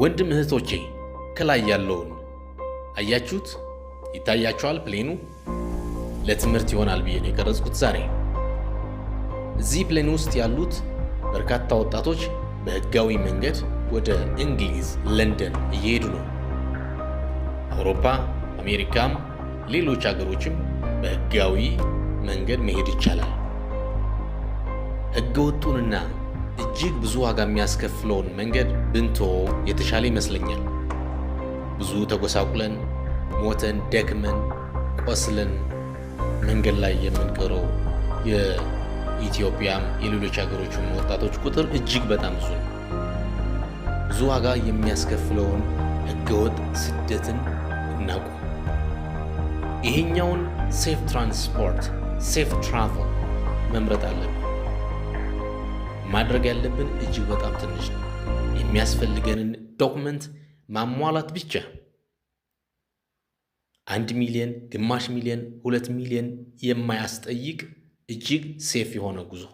ወንድም እህቶቼ ከላይ ያለውን አያችሁት? ይታያችኋል? ፕሌኑ ለትምህርት ይሆናል ብዬ ነው የቀረጽኩት ዛሬ። እዚህ ፕሌን ውስጥ ያሉት በርካታ ወጣቶች በህጋዊ መንገድ ወደ እንግሊዝ ለንደን እየሄዱ ነው። አውሮፓ፣ አሜሪካም ሌሎች ሀገሮችም በህጋዊ መንገድ መሄድ ይቻላል። ህገወጡንና እጅግ ብዙ ዋጋ የሚያስከፍለውን መንገድ ብንተወው የተሻለ ይመስለኛል። ብዙ ተጎሳቁለን፣ ሞተን፣ ደክመን፣ ቆስለን መንገድ ላይ የምንቀረው የኢትዮጵያም የሌሎች ሀገሮችም ወጣቶች ቁጥር እጅግ በጣም ብዙ ነው። ብዙ ዋጋ የሚያስከፍለውን ህገወጥ ስደትን እናቁም። ይሄኛውን ሴፍ ትራንስፖርት ሴፍ ትራቨል መምረጥ አለብን። ማድረግ ያለብን እጅግ በጣም ትንሽ ነው። የሚያስፈልገንን ዶክመንት ማሟላት ብቻ። 1 ሚሊዮን፣ ግማሽ ሚሊዮን፣ 2 ሚሊዮን የማያስጠይቅ እጅግ ሴፍ የሆነ ጉዞ